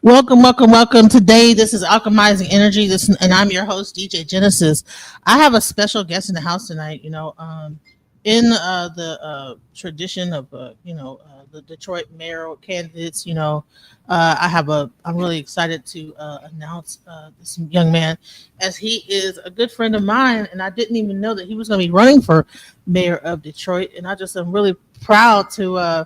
Welcome, welcome, welcome. Today, this is Alchemizing Energy. And I'm your host, DJ Genesis. I have a special guest in the house tonight. In the tradition of the Detroit mayoral candidates. I'm really excited to announce this young man, as he is a good friend of mine, and I didn't even know that he was going to be running for mayor of Detroit. And I just am really proud to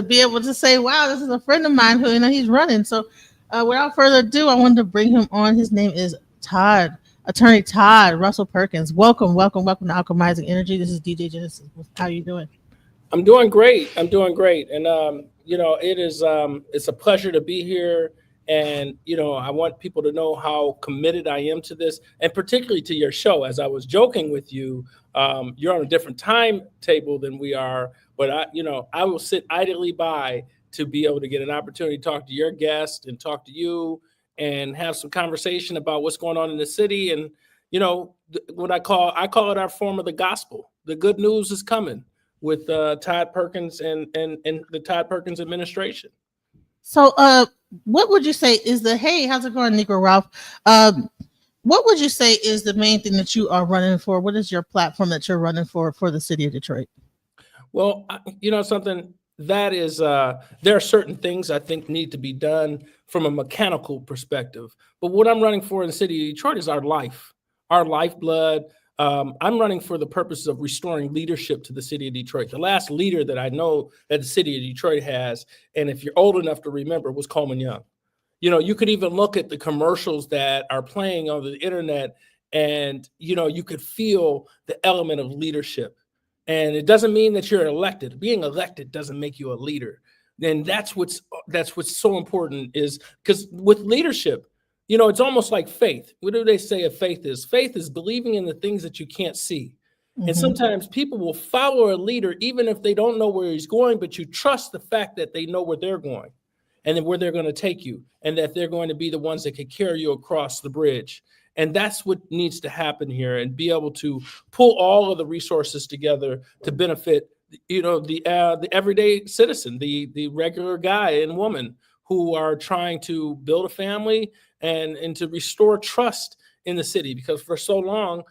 be able to say, wow, this is a friend of mine who, he's running. So without further ado, I wanted to bring him on. His name is Attorney Todd Russell Perkins. Welcome, welcome, welcome to Alchemizing Energy. This is DJ Genesis. How you doing? I'm doing great. And, it's a pleasure to be here. And, I want people to know how committed I am to this, and particularly to your show. As I was joking with you, you're on a different timetable than we are. But I will sit idly by to be able to get an opportunity to talk to your guest and talk to you and have some conversation about what's going on in the city. And, what I call it our form of the gospel. The good news is coming with Todd Perkins and the Todd Perkins administration. So what would you say is hey, how's it going, Negro Ralph? What would you say is the main thing that you are running for? What is your platform that you're running for the city of Detroit? Well, something that is, there are certain things I think need to be done from a mechanical perspective. But what I'm running for in the city of Detroit is our lifeblood. I'm running for the purposes of restoring leadership to the city of Detroit. The last leader that I know that the city of Detroit has, and if you're old enough to remember, was Coleman Young. You could even look at the commercials that are playing on the internet, and, you could feel the element of leadership. And it doesn't mean that you're elected. Being elected doesn't make you a leader. And that's what's so important, is because with leadership, it's almost like faith. What do they say of faith is? Faith is believing in the things that you can't see. Mm-hmm. And sometimes people will follow a leader even if they don't know where he's going, but you trust the fact that they know where they're going and then where they're going to take you, and that they're going to be the ones that can carry you across the bridge. And that's what needs to happen here, and be able to pull all of the resources together to benefit, the everyday citizen, the regular guy and woman who are trying to build a family and to restore trust in the city. Because for so long,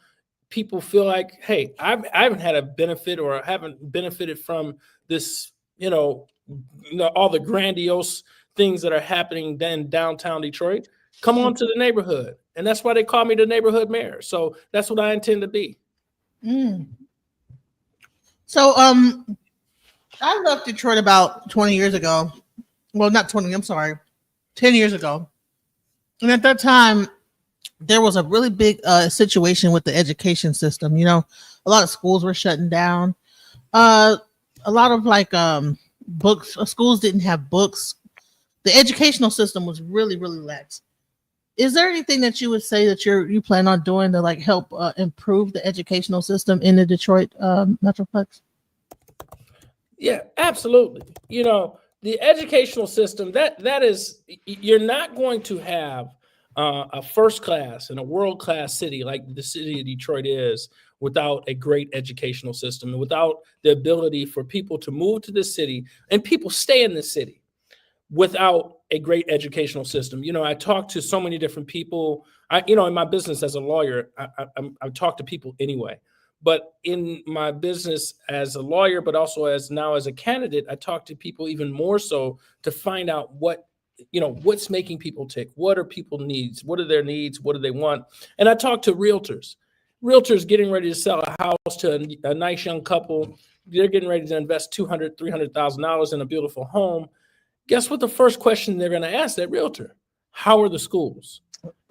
people feel like, hey, I haven't had a benefit, or I haven't benefited from this, all the grandiose things that are happening in downtown Detroit. Come on to the neighborhood. And that's why they call me the neighborhood mayor. So that's what I intend to be. So I left Detroit about 20 years ago. Well, not 20, I'm sorry, 10 years ago. And at that time, there was a really big situation with the education system. A lot of schools were shutting down. A lot of books, schools didn't have books. The educational system was really, really lax. Is there anything that you would say that you plan on doing to help improve the educational system in the Detroit Metroplex? Yeah, absolutely. The educational system, that is, you're not going to have a first class and a world class city like the city of Detroit is without a great educational system, and without the ability for people to move to the city and people stay in the city without a great educational system. I talk to so many different people. In my business as a lawyer, I talk to people anyway. But in my business as a lawyer, but also as a candidate, I talk to people even more so to find out what's making people tick. What are people's needs? What are their needs? What do they want? And I talk to realtors getting ready to sell a house to a nice young couple. They're getting ready to invest $200,000, $300,000 in a beautiful home. Guess what the first question they're going to ask that realtor? How are the schools?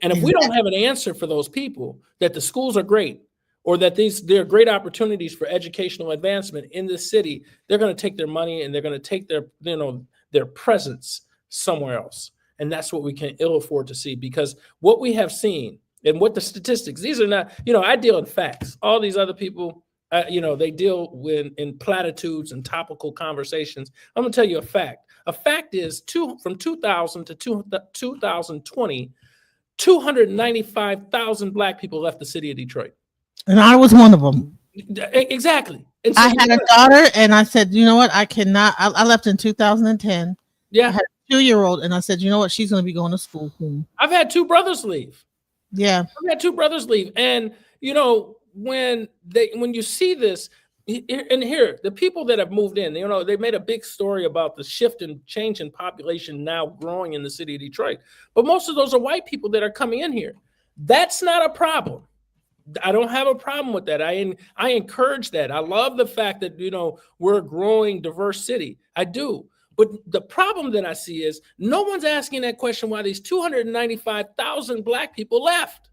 And if we don't have an answer for those people, that the schools are great, or that there are great opportunities for educational advancement in this city, they're going to take their money and they're going to take their presence somewhere else. And that's what we can ill afford to see, because what we have seen and what the statistics, these are not, I deal in facts. All these other people, they deal in platitudes and topical conversations. I'm going to tell you a fact. A fact is from 2000 to 2020, 295,000 Black people left the city of Detroit. And I was one of them. Exactly. And so I had a daughter, and I said, you know what? I cannot. I left in 2010. Yeah. I had 2-year-old, and I said, you know what, she's going to be going to school soon. I've had 2 brothers leave. Yeah. I've had 2 brothers leave. And, when you see this, and here, the people that have moved in, they made a big story about the shift and change in population now growing in the city of Detroit. But most of those are white people that are coming in here. That's not a problem. I don't have a problem with that. I encourage that. I love the fact that, we're a growing, diverse city. I do. But the problem that I see is no one's asking that question why these 295,000 Black people left.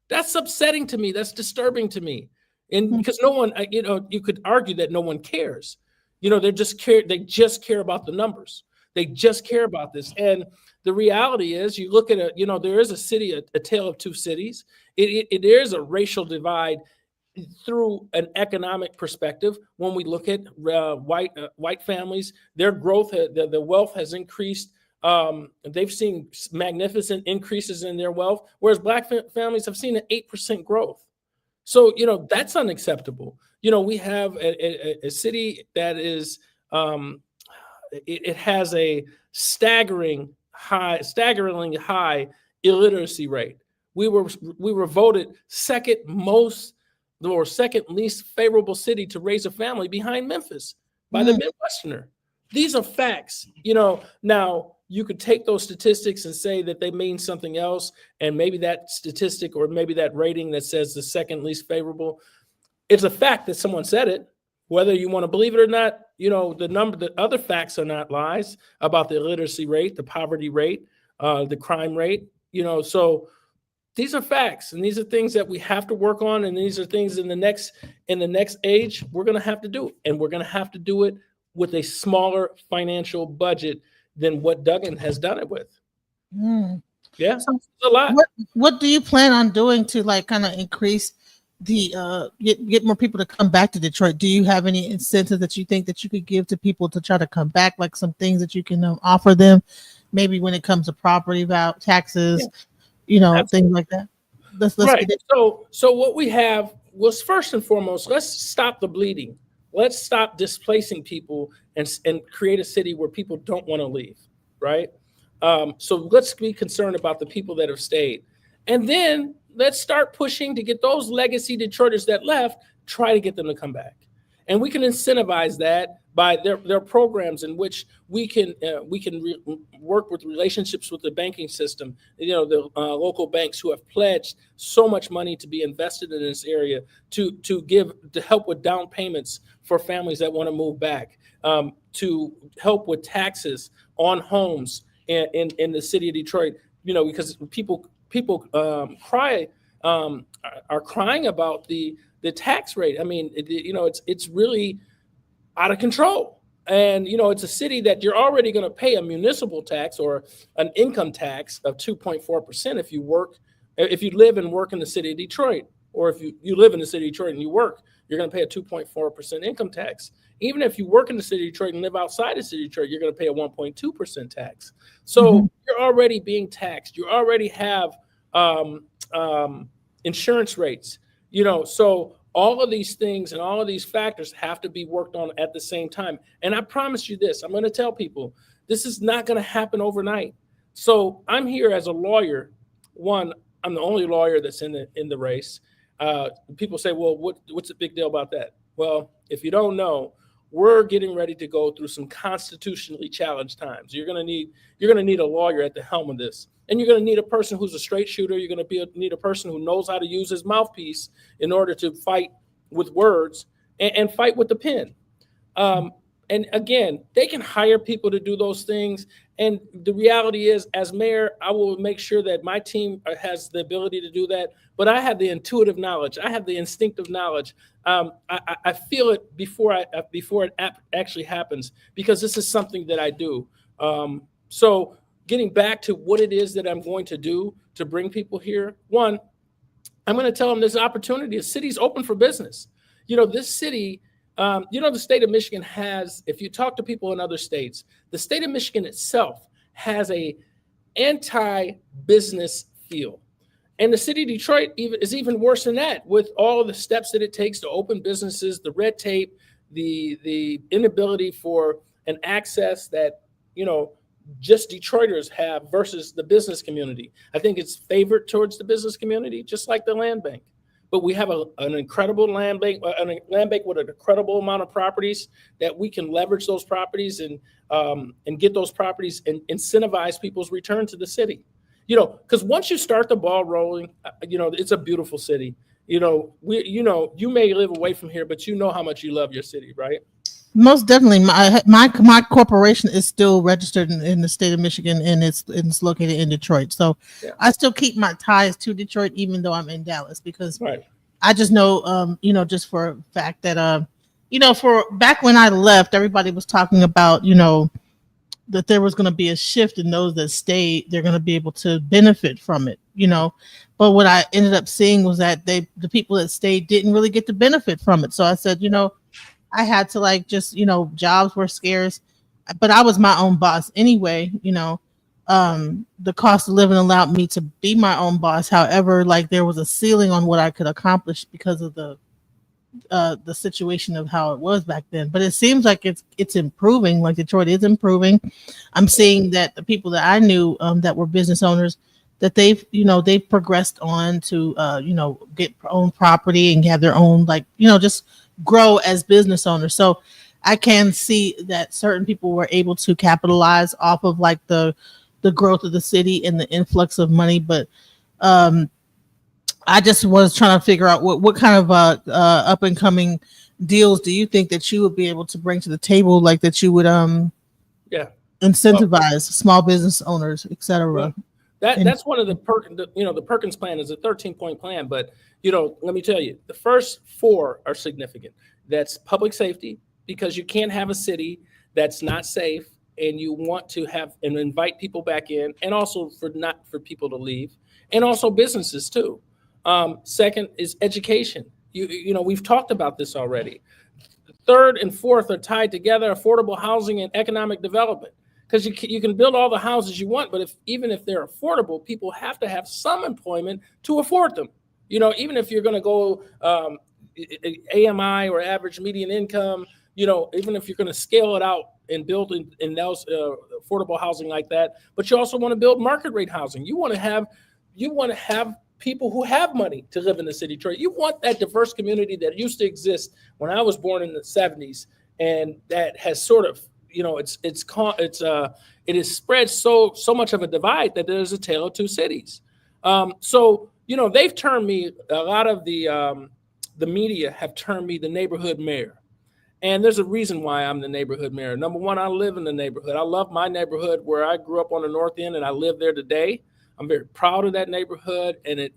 That's upsetting to me. That's disturbing to me. And because no one, you could argue that no one cares. They just care about the numbers. They just care about this. And the reality is, you look at there is a city, a tale of 2 cities. There is a racial divide through an economic perspective. When we look at white families, their growth, the wealth has increased. They've seen magnificent increases in their wealth, whereas Black families have seen an 8% growth. So, that's unacceptable. We have a city that is, it has a staggeringly high illiteracy rate. We were voted second least favorable city to raise a family behind Memphis by the Midwesterner. These are facts. Now you could take those statistics and say that they mean something else, and maybe that statistic or maybe that rating that says the second least favorable, it's a fact that someone said it. Whether you want to believe it or not, the other facts are not lies about the illiteracy rate, the poverty rate, the crime rate. So these are facts, and these are things that we have to work on, and these are things in the next age we're going to have to do, and we're going to have to do it with a smaller financial budget than what Duggan has done it with. Yeah, so it's a lot. What do you plan on doing to kind of increase the get more people to come back to Detroit? Do you have any incentive that you think that you could give to people to try to come back, like some things that you can offer them, maybe when it comes to property value, taxes, things like that? Let's right. So what we have was, first and foremost, let's stop the bleeding. Let's stop displacing people and create a city where people don't want to leave, right? So let's be concerned about the people that have stayed. And then let's start pushing to get those legacy Detroiters that left, try to get them to come back. And we can incentivize that by their programs in which we can work with relationships with the banking system, the local banks who have pledged so much money to be invested in this area to help with down payments for families that want to move back, to help with taxes on homes in the city of Detroit, because people are crying about the tax rate. I mean, it's really out of control. And, it's a city that you're already going to pay a municipal tax or an income tax of 2.4% if you live and work in the city of Detroit, or if you live in the city of Detroit and you work, you're going to pay a 2.4% income tax. Even if you work in the city of Detroit and live outside the city of Detroit, you're going to pay a 1.2% tax. So you're already being taxed. You already have insurance rates, so all of these things and all of these factors have to be worked on at the same time. And I promise you this, I'm going to tell people, this is not going to happen overnight. So I'm here as a lawyer. One, I'm the only lawyer that's in the race. People say, well, what's the big deal about that? Well, if you don't know, we're getting ready to go through some constitutionally challenged times. You're going to need a lawyer at the helm of this. And you're going to need a person who's a straight shooter. You're going to need a person who knows how to use his mouthpiece in order to fight with words and fight with the pen. And again, they can hire people to do those things. And the reality is, as mayor, I will make sure that my team has the ability to do that. But I have the intuitive knowledge. I have the instinctive knowledge. I feel it before it actually happens, because this is something that I do. So getting back to what it is that I'm going to do to bring people here. One, I'm going to tell them there's an opportunity. The city's open for business. This city, the state of Michigan has, if you talk to people in other states, the state of Michigan itself has a anti-business feel. And the city of Detroit is even worse than that, with all the steps that it takes to open businesses, the red tape, the inability for an access that, just Detroiters have versus the business community. I think it's favored towards the business community, just like the land bank. But we have an incredible land bank, with an incredible amount of properties that we can leverage those properties and get those properties and incentivize people's return to the city. Because once you start the ball rolling, it's a beautiful city. You may live away from here, but you know how much you love your city, right? Most definitely. My corporation is still registered in the state of Michigan, and it's located in Detroit. So Yeah. I still keep my ties to Detroit, even though I'm in Dallas, because Right. I just know, just for a fact that, for back when I left, everybody was talking about, that there was going to be a shift, and those that stayed, they're going to be able to benefit from it, But what I ended up seeing was that the people that stayed didn't really get to benefit from it. So I said, I had to jobs were scarce, but I was my own boss anyway. The cost of living allowed me to be my own boss. However, there was a ceiling on what I could accomplish because of the situation of how it was back then. But it seems like it's improving. Like Detroit is improving. I'm seeing that the people that I knew that were business owners, that they've progressed on to get own property and have their own just grow as business owners. So I can see that certain people were able to capitalize off of the growth of the city and the influx of money. But I just was trying to figure out what kind of up and coming deals do you think that you would be able to bring to the table, that you would incentivize small business owners, etc. Well, that's one of the the Perkins plan is a 13-point plan, but let me tell you, the first 4 are significant. That's public safety, because you can't have a city that's not safe, and you want to have and invite people back in, and also not for people to leave, and also businesses too. Second is education. We've talked about this already. Third and fourth are tied together: affordable housing and economic development. Because you can build all the houses you want, but even if they're affordable, people have to have some employment to afford them. Even if you're going to go AMI or average median income, even if you're going to scale it out and build in those affordable housing like that, but you also want to build market rate housing. You want to have people who have money to live in the city. You want that diverse community that used to exist when I was born in the 70s, and that has sort of it is spread so much of a divide that there's a tale of two cities. So they've turned me, a lot of the media have termed me the neighborhood mayor, and there's a reason why I'm the neighborhood mayor. Number one, I live in the neighborhood. I love my neighborhood where I grew up on the North End, and I live there today. I'm very proud of that neighborhood, and it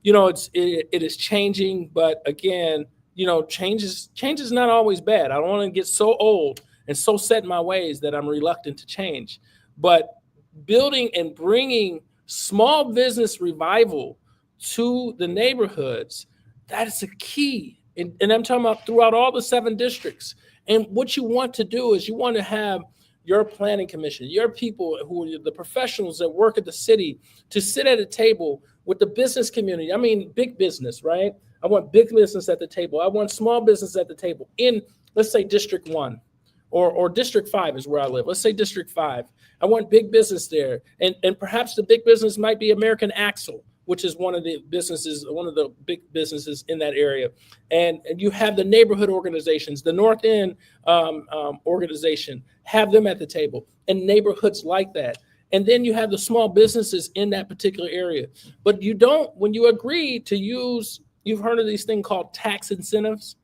is changing, but again, change is not always bad. I don't want to get so old and so set in my ways that I'm reluctant to change. But building and bringing small business revival to the neighborhoods, that is a key. And I'm talking about throughout all the 7 districts. And what you want to do is you want to have your planning commission, your people who are the professionals that work at the city, to sit at a table with the business community. I mean, big business, right? I want big business at the table. I want small business at the table in, let's say, District 1. Or District 5 is where I live. Let's say District 5. I want big business there. And perhaps the big business might be American Axle, which is one of the big businesses in that area. And you have the neighborhood organizations, the North End organization, have them at the table, and neighborhoods like that. And then you have the small businesses in that particular area. But when you agree to use, you've heard of these things called tax incentives.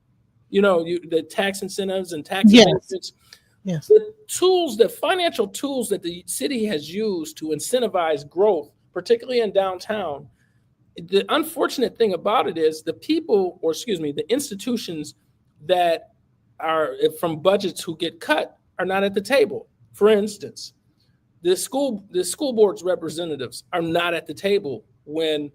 The tax incentives and tax benefits. Yes. The financial tools that the city has used to incentivize growth, particularly in downtown. The unfortunate thing about it is the institutions that are from budgets who get cut are not at the table. For instance, the school board's representatives are not at the table when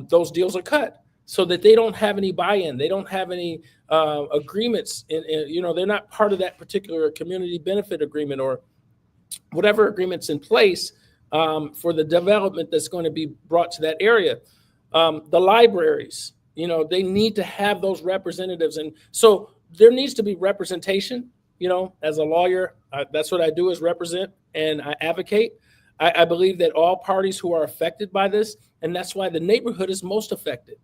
those deals are cut, so that they don't have any buy-in. They don't have any agreements. They're not part of that particular community benefit agreement or whatever agreements in place for the development that's going to be brought to that area. The libraries, they need to have those representatives. And so there needs to be representation As a lawyer, that's what I do, is represent and I advocate. I believe that all parties who are affected by this, and that's why the neighborhood is most affected,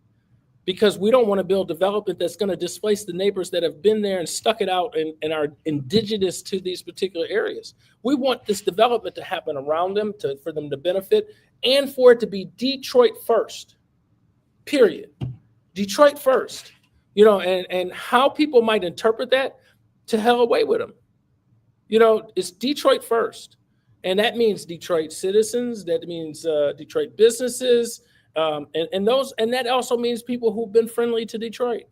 because we don't want to build development that's going to displace the neighbors that have been there and stuck it out and are indigenous to these particular areas. We want this development to happen around them, for them to benefit, and for it to be Detroit first, period. Detroit first, and how people might interpret that, to hell away with them. It's Detroit first. And that means Detroit citizens, that means Detroit businesses, and that also means people who've been friendly to Detroit.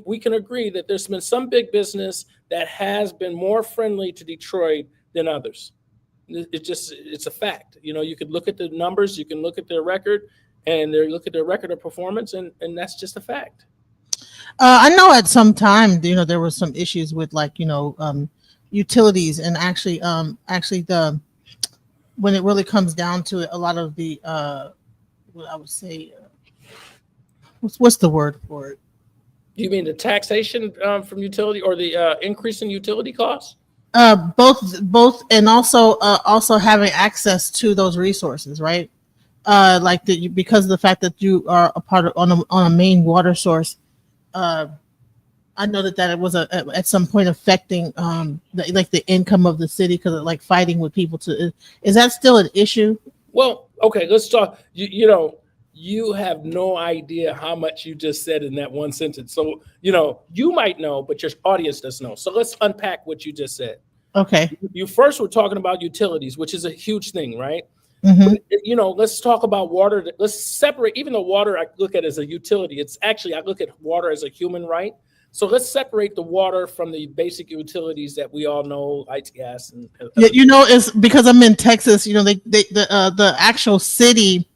We can agree that there's been some big business that has been more friendly to Detroit than others. It's a fact. You could look at the numbers, you can look at their record, and look at their record of performance, and that's just a fact. I know at some time, there was some issues with utilities, and actually when it really comes down to it, a lot of the what I would say, what's the word for it? You mean the taxation from utility, or the increase in utility costs? Both, and also having access to those resources, right? Because of the fact that you are a part of on a main water source. I know that it was at some point affecting the income of the city, because of fighting with people. Is that still an issue? Well, okay, let's talk. You have no idea how much you just said in that one sentence. So you might know, but your audience doesn't know. So let's unpack what you just said. Okay. You first were talking about utilities, which is a huge thing, right? Mm-hmm. But, let's talk about water. Let's separate. Even though water I look at as a utility, I look at water as a human right. So let's separate the water from the basic utilities that we all know, lights, gas, and it's because I'm in Texas. The actual city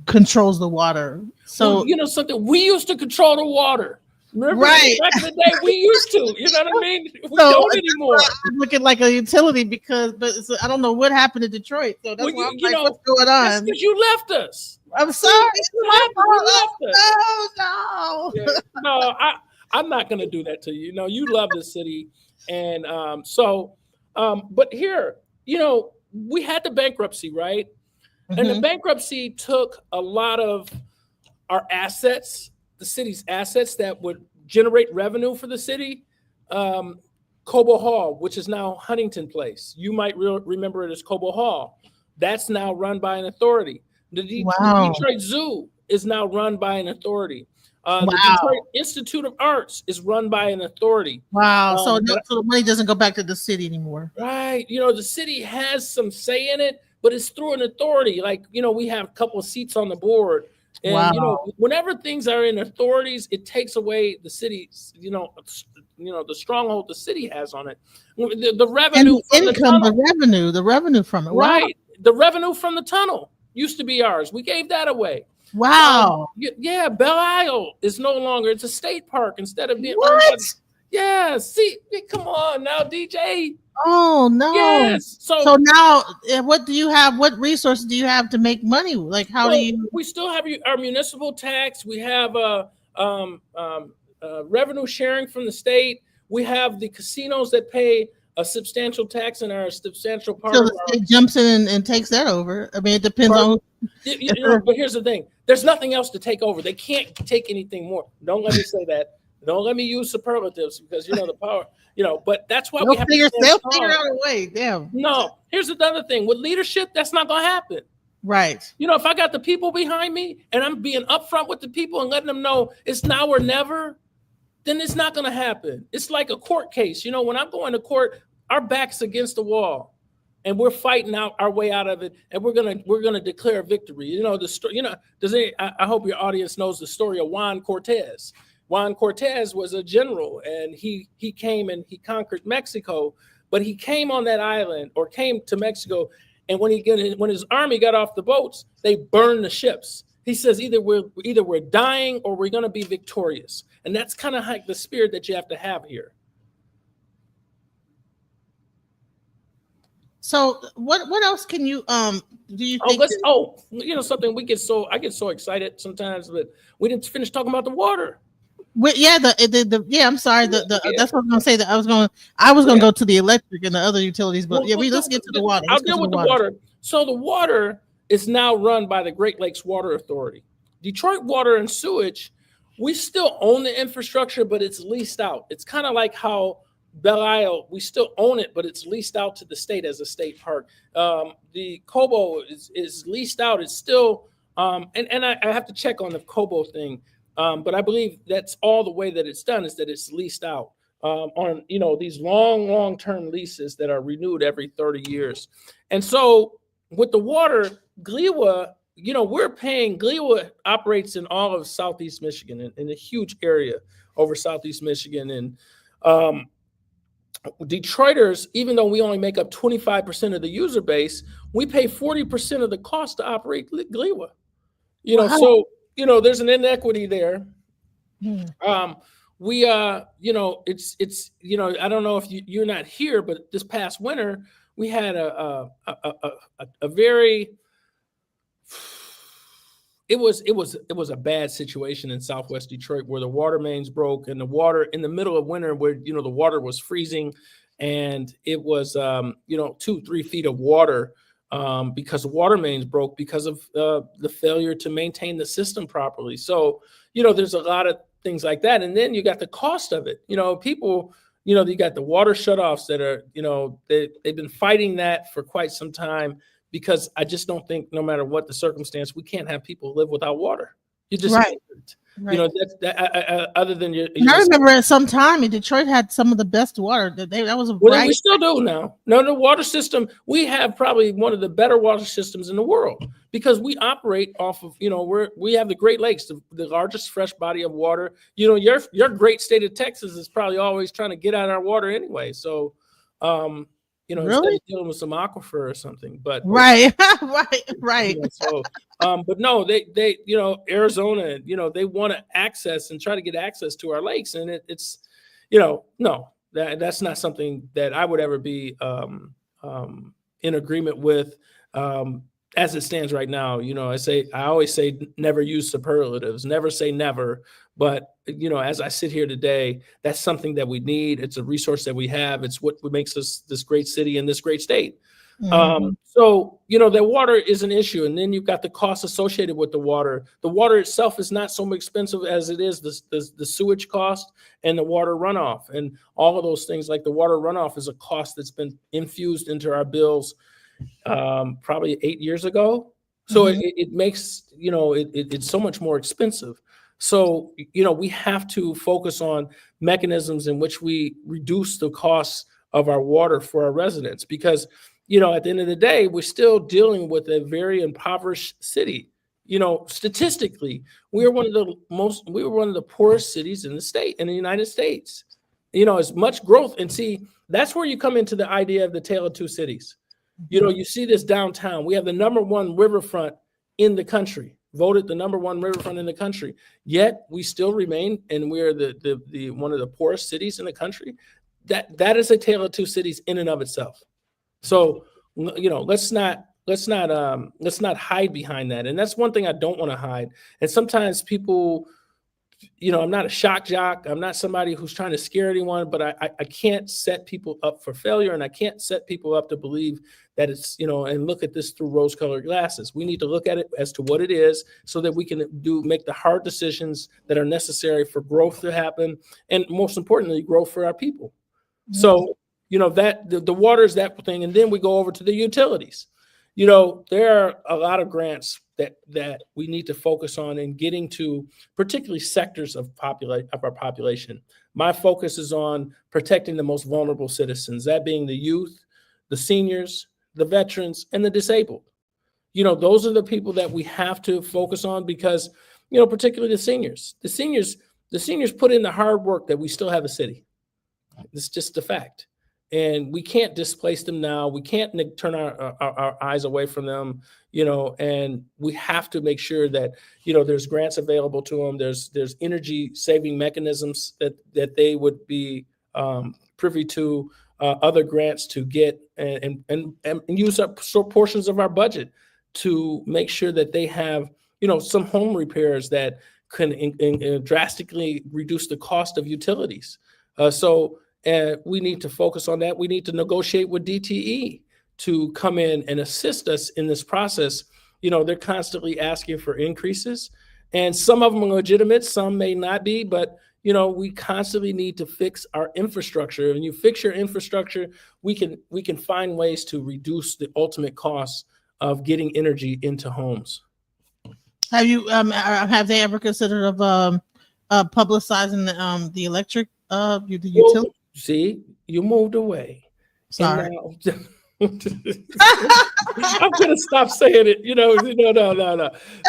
controls the water. So something, we used to control the water. Remember, right? Back in the day, we used to. You know what I mean? We don't anymore. I'm looking like a utility but I don't know what happened to Detroit. So that's why I'm what's going on? Because you left us. I'm sorry. No. Yeah. No, I'm not going to do that to you. You love the city. And but here, we had the bankruptcy, right? Mm-hmm. And the bankruptcy took a lot of our assets, the city's assets that would generate revenue for the city. Cobo Hall, which is now Huntington Place. You might remember it as Cobo Hall. That's now run by an authority. The Detroit Zoo is now run by an authority. The Detroit Institute of Arts is run by an authority. Wow. So the money doesn't go back to the city anymore. Right. The city has some say in it, but it's through an authority. We have a couple of seats on the board. And, whenever things are in authorities, it takes away the city's, the stronghold the city has on it. The revenue, and the income, the revenue from it. Right. Wow. The revenue from the tunnel used to be ours. We gave that away. Wow. Belle Isle is no longer. It's a state park instead of being. What? Yeah. See, come on now, DJ. Oh no. Yes. So now, what do you have? What resources do you have to make money? Do you? We still have our municipal tax. We have revenue sharing from the state. We have the casinos that pay a substantial tax and are a substantial part. So the state jumps in and takes that over. I mean, it depends on. But here's the thing: there's nothing else to take over. They can't take anything more. Don't let me say that. Don't let me use superlatives, because the power. But that's why we have to figure out a way. Damn. No, here's another thing. With leadership, that's not going to happen. Right. If I got the people behind me and I'm being upfront with the people and letting them know it's now or never, then it's not going to happen. It's like a court case. When I'm going to court, our back's against the wall, and we're fighting out our way out of it, and we're gonna declare victory. The story. I hope your audience knows the story of Juan Cortez. Juan Cortez was a general, and he came and he conquered Mexico, but he came on that island, or came to Mexico, and when his army got off the boats, they burned the ships. He says either we're dying or we're going to be victorious, and that's kind of like the spirit that you have to have here. So what else can you do you think? Something I get so excited sometimes, but we didn't finish talking about the water. Yeah, yeah. I'm sorry. Yeah, That's what I was gonna say. That I was gonna yeah. go to the electric and the other utilities, but Well, yeah, let's get to the water. I'll Let's get deal to the with the water. water. So the water is now run by the Great Lakes Water Authority. Detroit Water and Sewage, we still own the infrastructure, but it's leased out. It's kind of like how Belle Isle, we still own it, but it's leased out to the state as a state park. The Cobo is leased out. It's still, and I have to check on the Cobo thing, but I believe that's all the way that it's done is that it's leased out on these long term leases that are renewed every 30 years. And so with the water, Gliwa, Gliwa operates in all of Southeast Michigan in a huge area over Southeast Michigan. And um, Detroiters, even though we only make up 25% of the user base, we pay 40% of the cost to operate Gliwa. Wow. So there's an inequity there. Hmm. We I don't know if you're not here, but this past winter we had a very it was a bad situation in Southwest Detroit where the water mains broke and the water in the middle of winter where the water was freezing, and it was 2-3 feet of water because the water mains broke because of the failure to maintain the system properly. So there's a lot of things like that, and then you got the cost of it. People. You got the water shutoffs that are, they've been fighting that for quite some time, because I just don't think, no matter what the circumstance, we can't have people live without water. You just Right. can't. Right. Other than And I remember at some time in Detroit had some of the best water. That was a well, we bright. still do now. No, the water system, we have probably one of the better water systems in the world because we operate off of, we have the Great Lakes, the largest fresh body of water. Your great state of Texas is probably always trying to get out our water anyway. So, instead Really? of dealing with some aquifer or something, but Right. Right. but no, they Arizona, they want to access and try to get access to our lakes, and it's no, that's not something that I would ever be in agreement with as it stands right now. I always say never use superlatives, never say never, but as I sit here today, that's something that we need. It's a resource that we have. It's what makes us this great city and this great state. Mhm. So the water is an issue, and then you've got the cost associated with the water. The water itself is not so expensive as it is the sewage cost and the water runoff, and all of those things. Like the water runoff is a cost that's been infused into our bills probably 8 years ago. So Mhm. it makes it's so much more expensive. So we have to focus on mechanisms in which we reduce the costs of our water for our residents, because at the end of the day, we're still dealing with a very impoverished city. Statistically, we were one of the poorest cities in the United States. As much growth, and see, that's where you come into the idea of the tale of two cities. You see this downtown. We have the number one riverfront in the country, voted the number one riverfront in the country. Yet we still remain, and we're the one of the poorest cities in the country. That is a tale of two cities in and of itself. So let's not hide behind that. And that's one thing I don't want to hide. And sometimes people, I'm not a shock jock. I'm not somebody who's trying to scare anyone, but I can't set people up for failure, and I can't set people up to believe that it's, and look at this through rose-colored glasses. We need to look at it as to what it is so that we can make the hard decisions that are necessary for growth to happen, and most importantly, growth for our people. Mhm. So, that the water is that thing. And then we go over to the utilities. There are a lot of grants that we need to focus on in getting to particularly sectors of our population. My focus is on protecting the most vulnerable citizens, that being the youth, the seniors, the veterans, and the disabled. Those are the people that we have to focus on because, particularly the seniors. The seniors put in the hard work that we still have a city. It's just a fact. And we can't displace them now. We can't turn our eyes away from them, and we have to make sure that, there's grants available to them. There's energy saving mechanisms that they would be privy to, other grants to get and use up portions of our budget to make sure that they have, some home repairs that can drastically reduce the cost of utilities. So we need to focus on that. We need to negotiate with DTE to come in and assist us in this process. They're constantly asking for increases, and some of them are legitimate, some may not be, but we constantly need to fix our infrastructure. When you fix your infrastructure, we can find ways to reduce the ultimate costs of getting energy into homes. Have they ever considered of publicizing the electric the Well, utility? see, you moved away. Sorry. And now I'm gonna stop saying it. No.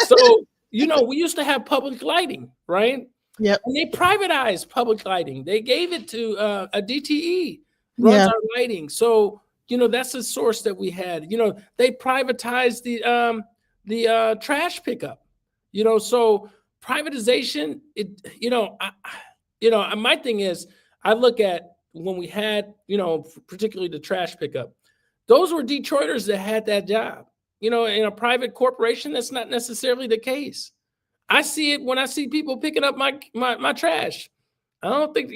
So we used to have public lighting, right? Yep. And they privatized public lighting. They gave it to a DTE runs Yeah. our lighting. So that's a source that we had. They privatized the trash pickup. So privatization. My thing is, I look at when we had, particularly the trash pickup. Those were Detroiters that had that job. In a private corporation, that's not necessarily the case. I see it when I see people picking up my trash. I don't think,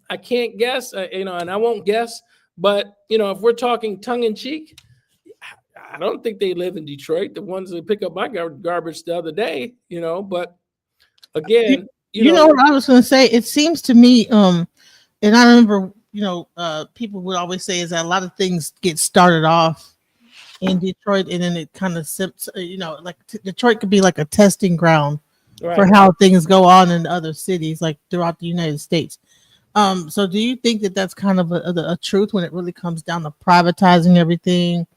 I can't guess, and I won't guess, but, if we're talking tongue in cheek, I don't think they live in Detroit. The ones that pick up my garbage the other day, but again, you know what I was going to say? It seems to me, and I remember, people would always say is that a lot of things get started off in Detroit, and then it kind of sips, like Detroit could be like a testing ground for how things go on in other cities, like throughout the United States. So do you think that that's kind of a truth when it really comes down to privatizing everything,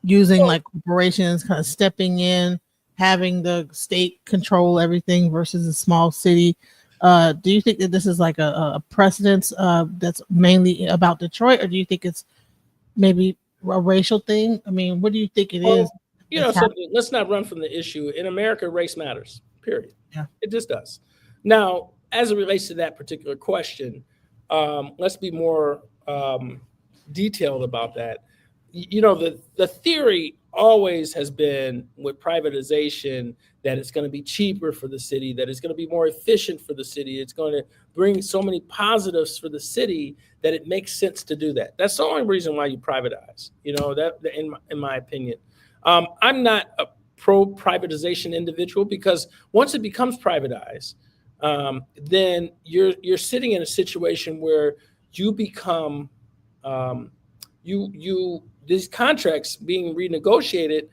using like corporations kind of stepping in, having the state control everything versus a small city? Do you think that this is like a precedence that's mainly about Detroit, or do you think it's maybe a racial thing? I mean, what do you think it is? Let's not run from the issue. In America, race matters, period. Yeah. It just does. Now, as it relates to that particular question, let's be more detailed about that. The theory always has been with privatization that it's going to be cheaper for the city, that it's going to be more efficient for the city. It's going to bring so many positives for the city that it makes sense to do that. That's the only reason why you privatize, that in my opinion. I'm not a pro-privatization individual, because once it becomes privatized, then you're sitting in a situation where you become these contracts being renegotiated.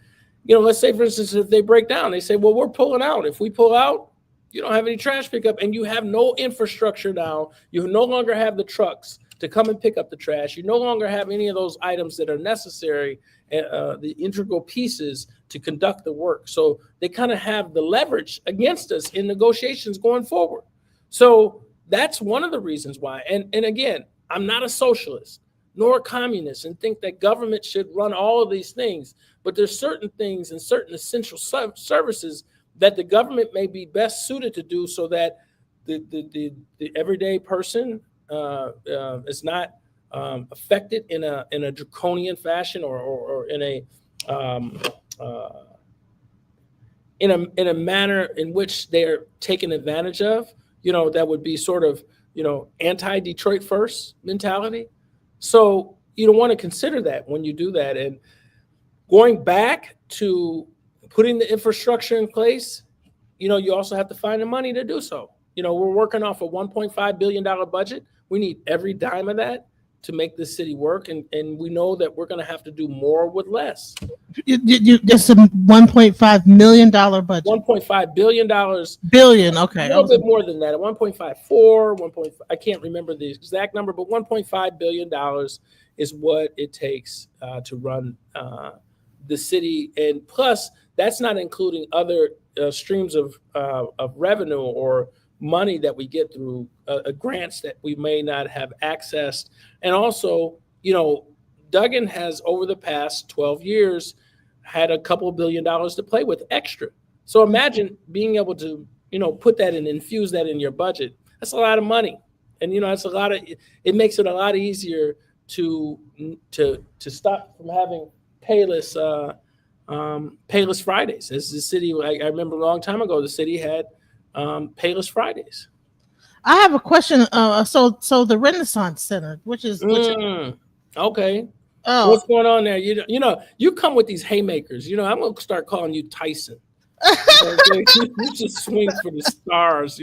Let's say, for instance, if they break down, they say, well, we're pulling out. If we pull out, you don't have any trash pickup, and you have no infrastructure now. You no longer have the trucks to come and pick up the trash. You no longer have any of those items that are necessary, the integral pieces to conduct the work. So they kind of have the leverage against us in negotiations going forward. So that's one of the reasons why. And again, I'm not a socialist nor a communist and think that government should run all of these things. But there's certain things and certain essential services that the government may be best suited to do, so that the everyday person is not affected in a draconian fashion or in a manner in which they're taken advantage of. That would be sort of anti-Detroit first mentality. So you don't want to consider that when you do that. And going back to putting the infrastructure in place, you also have to find the money to do so. We're working off a $1.5 billion budget. We need every dime of that to make this city work. And we know that we're going to have to do more with less. Just a $1.5 million budget. $1.5 billion. Billion, okay. A little bit more than that. 1.54, I can't remember the exact number, but $1.5 billion is what it takes to run the city. And plus, that's not including other streams of revenue or money that we get through grants that we may not have accessed. And also, Duggan has, over the past 12 years, had a couple $1 billion to play with extra. So imagine being able to, put that and infuse that in your budget. That's a lot of money. And, it makes it a lot easier to stop from having payless Fridays. As the city, I remember a long time ago, the city had Payless Fridays. I have a question. So the Renaissance Center, which Okay. oh. What's going on there? You come with these haymakers. I'm gonna start calling you Tyson. Okay, you just swing for the stars.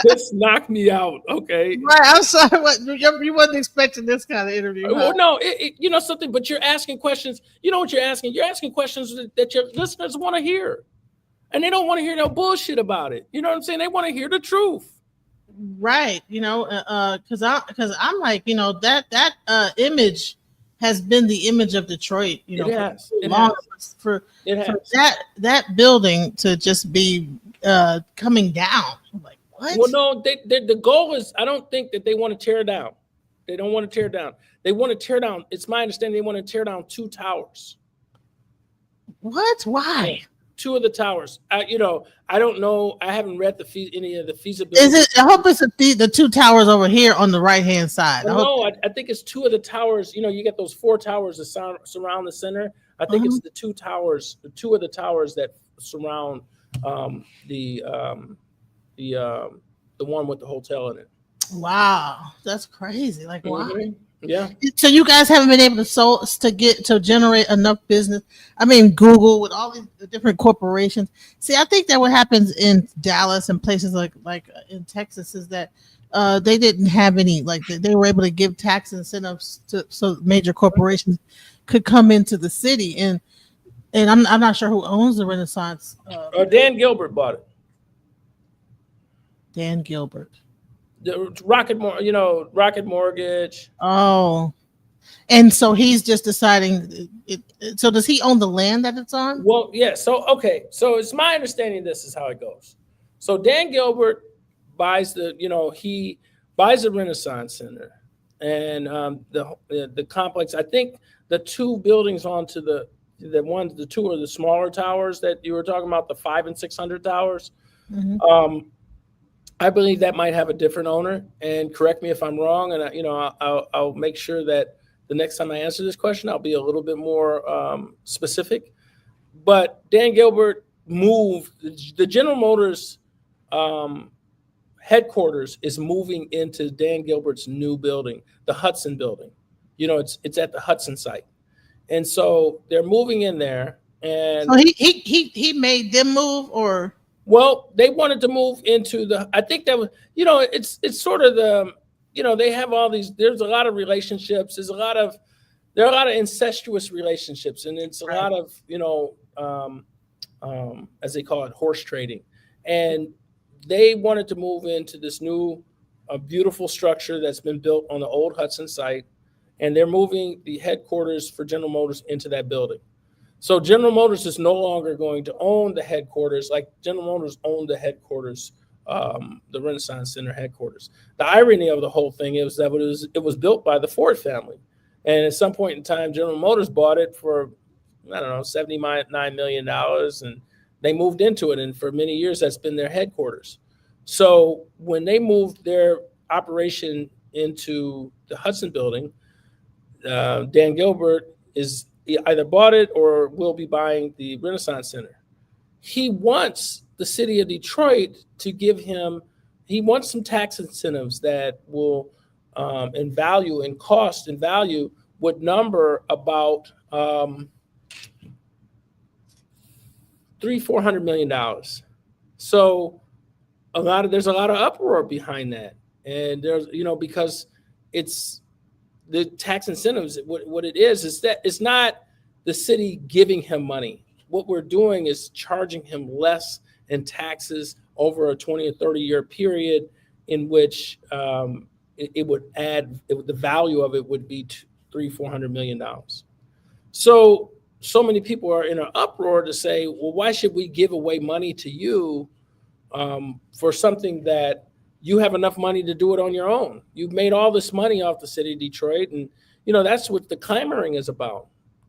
Just knock me out. Okay. Right, I'm sorry. What you wasn't expecting this kind of interview? Huh? Well, no, something. But you're asking questions. You know what you're asking? You're asking questions that your listeners want to hear, and they don't want to hear no bullshit about it. You know what I'm saying? They want to hear the truth. Right. Because I'm like, that image has been the image of Detroit. It has. For that building to just be coming down. I'm like, what? Well, no, the goal is, I don't think that they want to tear down. They don't want to tear down. They want to tear down. It's my understanding they want to tear down 2 towers. What? Why? 2 of the towers. I don't know. I haven't read any of the feasibility. Is it? I hope it's the 2 towers over here on the right hand side. I think it's 2 of the towers. You get those 4 towers that surround the center. I think it's the 2 towers, the 2 of the towers that surround the one with the hotel in it. Wow, that's crazy. Like, wow. Mm-hmm. Yeah. So you guys haven't been able to generate enough business. I mean, Google with all these different corporations. See, I think that what happens in Dallas and places like in Texas is that they didn't have any, like they were able to give tax incentives so major corporations could come into the city. And I'm not sure who owns the Renaissance. Dan Gilbert bought it. Dan Gilbert. The Rocket Mortgage. Oh, and so he's just deciding. So does he own the land that it's on? Well, yeah. So it's my understanding this is how it goes. So Dan Gilbert buys he buys the Renaissance Center and the complex. I think the 2 buildings onto the 2 are the smaller towers that you were talking about, the 500 and 600 towers. Mm-hmm. I believe that might have a different owner, and correct me if I'm wrong. And I'll make sure that the next time I answer this question, I'll be a little bit more specific. But Dan Gilbert moved the General Motors headquarters is moving into Dan Gilbert's new building, the Hudson building. It's at the Hudson site, and so they're moving in there. And so he made them move, or. Well, they wanted to move into I think that was, it's sort of they have all these, there's a lot of relationships. There are a lot of incestuous relationships, and it's a lot of, as they call it, horse trading. And they wanted to move into this new, beautiful structure that's been built on the old Hudson site. And they're moving the headquarters for General Motors into that building. So General Motors is no longer going to own the headquarters like General Motors owned the headquarters, the Renaissance Center headquarters. The irony of the whole thing is that it was built by the Ford family. And at some point in time, General Motors bought it for, I don't know, $79 million. And they moved into it. And for many years, that's been their headquarters. So when they moved their operation into the Hudson building, Dan Gilbert he either bought it or will be buying the Renaissance Center. He wants the city of Detroit to give him, he wants some tax incentives that will, in value, in cost and value, would number about $400 million. So there's a lot of uproar behind that. And there's, because it's, the tax incentives, what it is that it's not the city giving him money. What we're doing is charging him less in taxes over a 20 or 30 year period in which it would add, the value of it would be $400 million. So many people are in an uproar to say, well, why should we give away money to you for something that you have enough money to do it on your own? You've made all this money off the city of Detroit, and that's what the clamoring is about.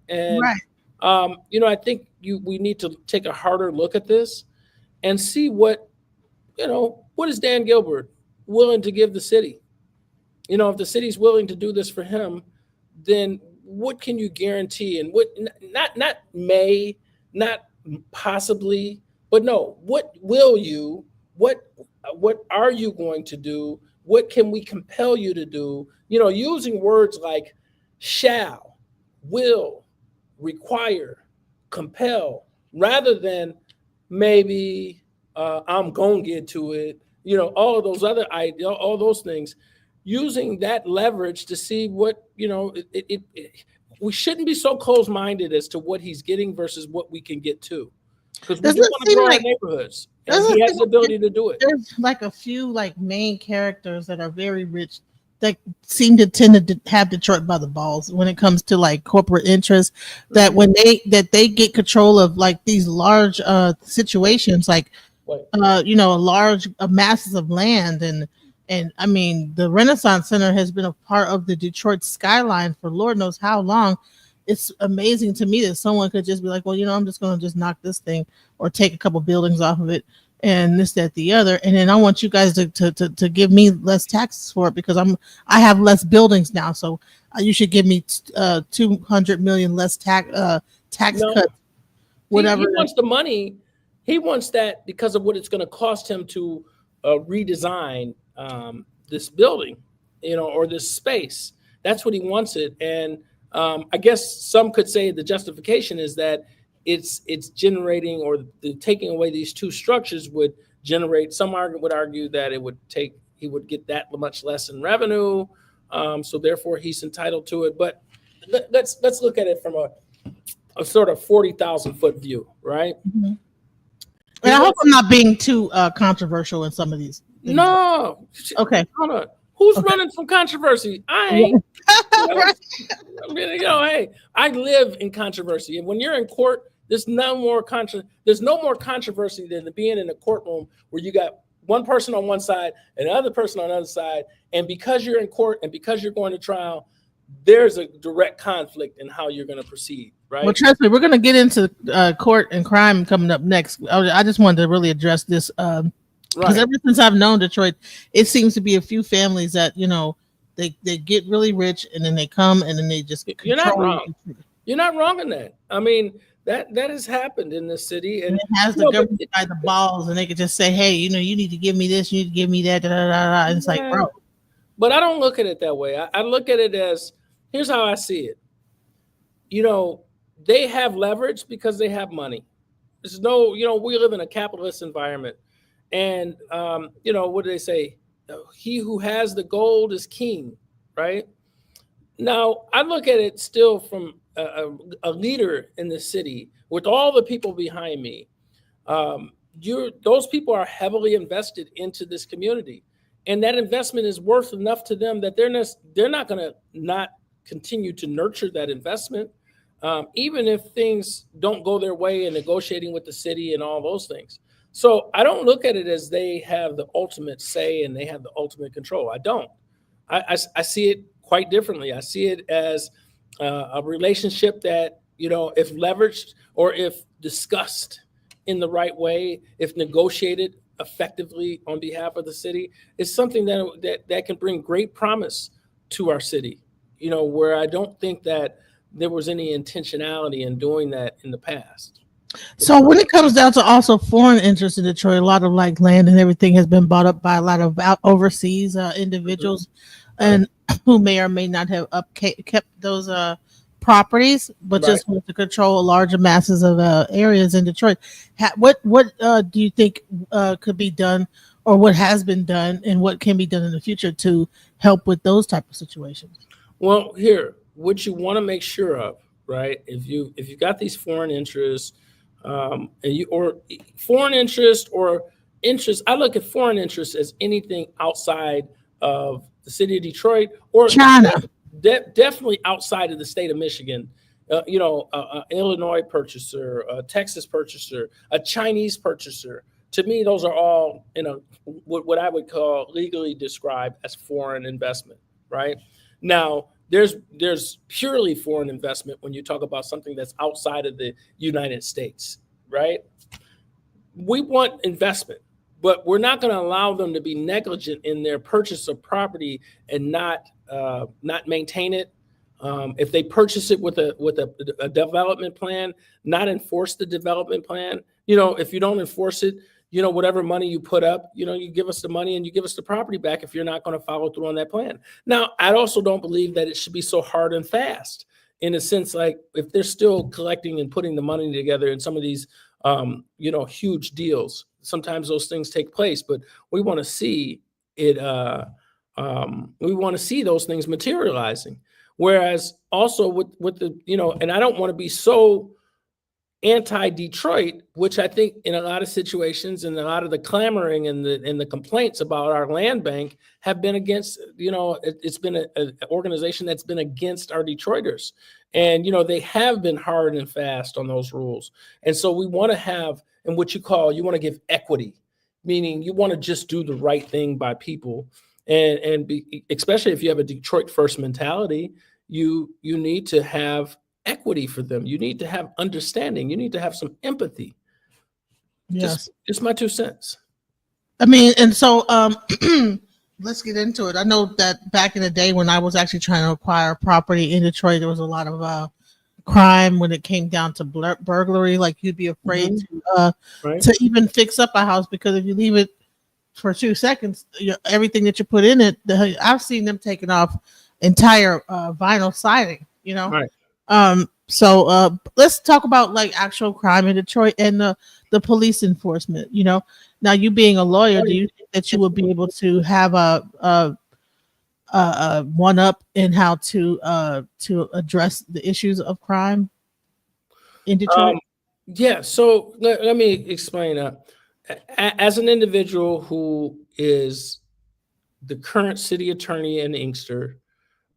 And right. I think we need to take a harder look at this and see what is Dan Gilbert willing to give the city. If the city's willing to do this for him, then what can you guarantee? And what not possibly, But no, what will you? What are you going to do? What can we compel you to do? Using words like shall, will, require, compel, rather than maybe I'm gonna get to it. All of those other ideas, all those things, using that leverage to see what we shouldn't be so close-minded as to what he's getting versus what we can get to, because we do Doesn't it want to seem grow our like neighborhoods, and doesn't he it has seem the ability like to do it. there's like a few like main characters that are very rich that seem to tend to have Detroit by the balls when it comes to like corporate interests, that Mhm. when they get control of like these large situations, like Right. large masses of land. And I mean, the Renaissance Center has been a part of the Detroit skyline for Lord knows how long. It's amazing to me that someone could just be like, well, I'm just going to just knock this thing or take a couple buildings off of it and this, that, the other. And then I want you guys to give me less taxes for it because I have less buildings now. So you should give me 200 million less tax No, cuts, whatever. he wants the money. He wants that because of what it's going to cost him to redesign this building, or this space. That's what he wants it. And I guess some could say the justification is that it's generating, or the taking away these two structures would generate. Some would argue that he would get that much less in revenue, so therefore he's entitled to it. But let's look at it from a sort of 40,000 foot view, right? Mhm. And I hope I'm not being too controversial in some of these things. No. Okay. Hold on. Who's Okay. running from controversy? I ain't. Right. Hey, I live in controversy. And when you're in court, there's no more controversy than being in a courtroom where you got one person on one side and another person on the other side. And because you're in court and because you're going to trial, there's a direct conflict in how you're going to proceed, right? Well, trust me, we're going to get into court and crime coming up next. I just wanted to really address this because ever since I've known Detroit, it seems to be a few families that they get really rich and then they come and then they just You're not control. wrong. You're not wrong in that. I mean, that has happened in this city, and it has the government by the balls, and they could just say, "Hey, you need to give me this, you need to give me that." Da, da, da, da. And it's like, bro. But I don't look at it that way. I look at it as, here's how I see it. They have leverage because they have money. There's no, we live in a capitalist environment, and what do they say? He who has the gold is king, right? Now, I look at it still from a leader in the city with all the people behind me. Those people are heavily invested into this community, and that investment is worth enough to them that they're not going to not continue to nurture that investment, even if things don't go their way in negotiating with the city and all those things. So I don't look at it as they have the ultimate say and they have the ultimate control. I don't. I see it quite differently. I see it as a relationship that, if leveraged or if discussed in the right way, if negotiated effectively on behalf of the city, is something that can bring great promise to our city, where I don't think that there was any intentionality in doing that in the past. So when it comes down to also foreign interests in Detroit, a lot of like land and everything has been bought up by a lot of overseas individuals, and who may or may not have kept those properties, but just want to control larger masses of areas in Detroit. What do you think could be done, or what has been done, and what can be done in the future to help with those type of situations? Well, here, what you want to make sure of, right? If you got these foreign interests, or foreign interest or interest, I look at foreign interests as anything outside of the city of Detroit or China. Definitely outside of the state of Michigan. Illinois purchaser, a Texas purchaser, a Chinese purchaser. To me, those are all what I would call legally described as foreign investment, right? Now, there's purely foreign investment when you talk about something that's outside of the United States, right? We want investment, but we're not going to allow them to be negligent in their purchase of property and not maintain it. If they purchase it with a development plan, not enforce the development plan, if you don't enforce it, whatever money you put up, you give us the money and you give us the property back if you're not going to follow through on that plan. Now, I also don't believe that it should be so hard and fast, in a sense, like if they're still collecting and putting the money together in some of these, huge deals. Sometimes those things take place, but we want to see it. We want to see those things materializing. Whereas also with the, and I don't want to be so anti-Detroit, which I think in a lot of situations and a lot of the clamoring and the complaints about our land bank have been against, it's been an organization that's been against our Detroiters. And, they have been hard and fast on those rules. And so we want to have, and what you want to give equity, meaning you want to just do the right thing by people. And especially if you have a Detroit first mentality, you need to have equity for them. You need to have understanding. You need to have some empathy. Yes. Just my 2 cents. I mean, and so let's get into it. I know that back in the day when I was actually trying to acquire property in Detroit, there was a lot of crime when it came down to burglary. Like you'd be afraid to even fix up a house, because if you leave it for 2 seconds, everything that you put in it, I've seen them taking off entire vinyl siding, Right. So let's talk about like actual crime in Detroit and the police enforcement. Now you being a lawyer, do you think that you would be able to have a one up in how to address the issues of crime in Detroit? Yeah. So let me explain that. As an individual who is the current city attorney in Inkster,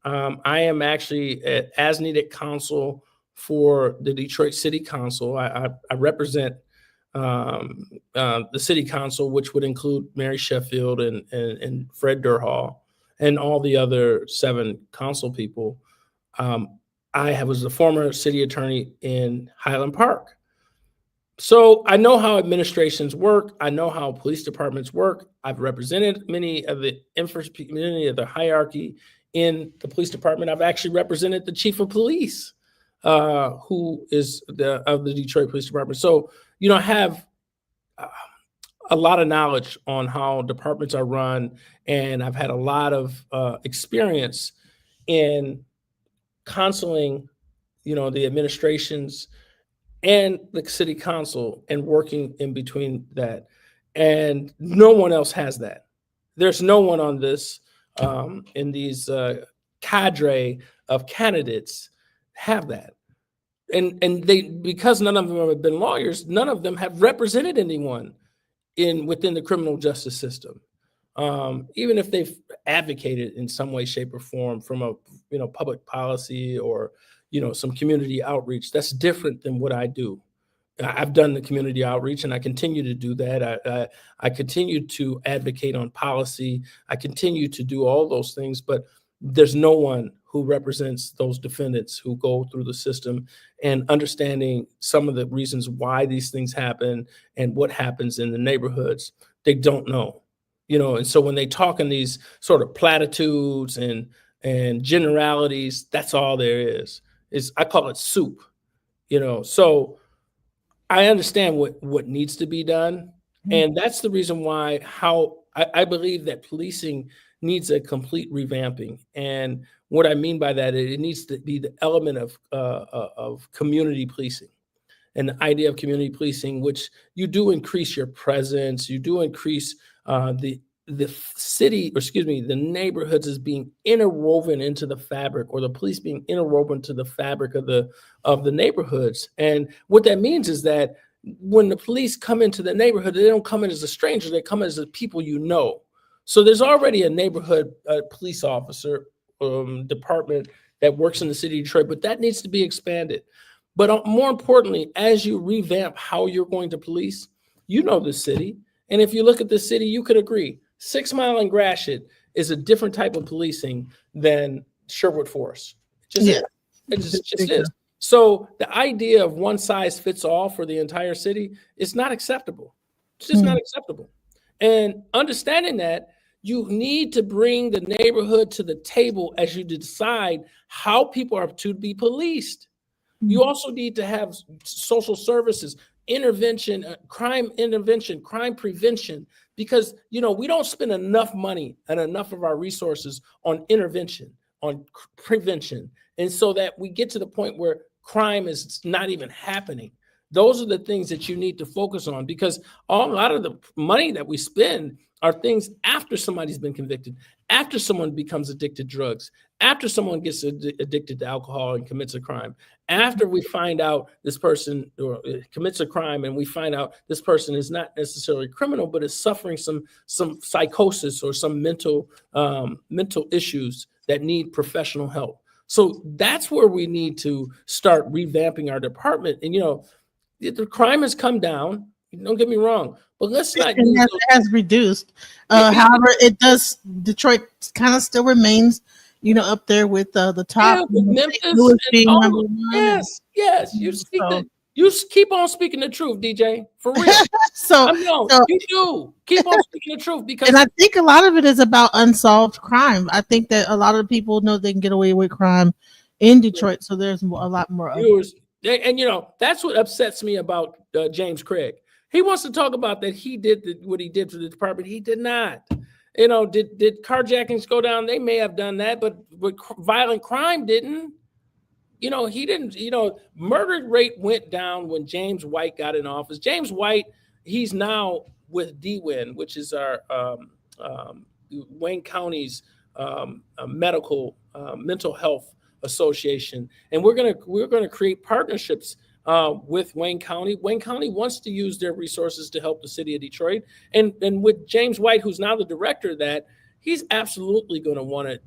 I am actually as needed counsel for the Detroit City Council. I represent the City Council, which would include Mary Sheffield and Fred Durhall and all the other 7 council people. I was the former city attorney in Highland Park. So I know how administrations work. I know how police departments work. I've represented many of the hierarchy in the police department. I've actually represented the chief of police, who is of the Detroit Police Department. So, I have a lot of knowledge on how departments are run, and I've had a lot of experience in counseling, the administrations and the city council and working in between that. And no one else has that. There's no one on this in these cadre of candidates have that. And they, because none of them have been lawyers, none of them have represented anyone within the criminal justice system. Even if they've advocated in some way, shape, or form from a public policy or some community outreach, that's different than what I do. I've done the community outreach and I continue to do that. I continue to advocate on policy. I continue to do all those things, but there's no one who represents those defendants who go through the system and understanding some of the reasons why these things happen and what happens in the neighborhoods. They don't know, and so when they talk in these sort of platitudes and generalities, that's all there is. I call it soup, so I understand what needs to be done. And that's the reason why I believe that policing needs a complete revamping. And what I mean by that, it needs to be the element of community policing. And the idea of community policing, which you do increase your presence, you do increase the city, or excuse me, the neighborhoods is being interwoven into the fabric, or the police being interwoven to the fabric of the neighborhoods. And what that means is that when the police come into the neighborhood, they don't come in as a stranger, they come in as the people So there's already a neighborhood police officer department that works in the city of Detroit, but that needs to be expanded. But more importantly, as you revamp how you're going to police, the city. And if you look at the city, you could agree 6 Mile and Gratiot is a different type of policing than Sherwood Forest. It just is. So the idea of one size fits all for the entire city is not acceptable. It's just not acceptable. And understanding that, you need to bring the neighborhood to the table as you decide how people are to be policed. You also need to have social services intervention, crime intervention, crime prevention, because, you know, we don't spend enough money and enough of our resources on intervention, on prevention. And so that we get to the point where crime is not even happening. Those are the things that you need to focus on, because a lot of the money that we spend are things after somebody's been convicted, after someone becomes addicted to drugs, after someone gets addicted to alcohol and commits a crime, after we find out this person commits a crime and we find out this person is not necessarily criminal, but is suffering some psychosis or some mental issues that need professional help. So that's where we need to start revamping our department. And, you know, the crime has come down. Don't get me wrong, but let's not. It has reduced. However, it does. Detroit kind of still remains, you know, up there with the top. Yeah, Memphis being number one. Yes. You keep on speaking the truth, DJ. For real. You do keep on speaking the truth, because. And I think a lot of it is about unsolved crime. I think that a lot of people know they can get away with crime in Detroit, so there's a lot more. And you know, that's what upsets me about James Craig. He wants to talk about that he did what he did for the department. He did not. You know, did carjackings go down? They may have done that, but violent crime didn't. You know, he didn't. You know, murder rate went down when James White got in office. James White, he's now with DWIN, which is our Wayne County's mental health association, and we're gonna create partnerships with Wayne County. Wayne County wants to use their resources to help the city of Detroit, and with James White, who's now the director of that, he's absolutely going to want to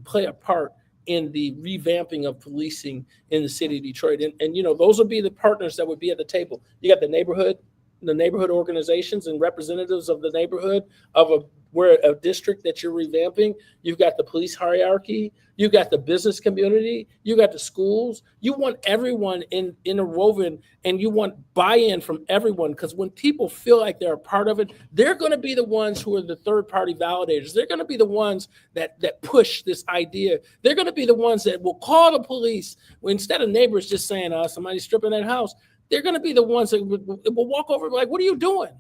play a part in the revamping of policing in the city of Detroit. And you know, those would be the partners that would be at the table. You got the neighborhood organizations and representatives of the neighborhood of a district that you're revamping. You've got the police hierarchy, you got the business community, you got the schools. You want everyone interwoven, and you want buy-in from everyone, because when people feel like they're a part of it, they're going to be the ones who are the third-party validators. They're going to be the ones that push this idea. They're going to be the ones that will call the police instead of neighbors just saying, somebody's stripping that house. They're going to be the ones that will walk over like, what are you doing?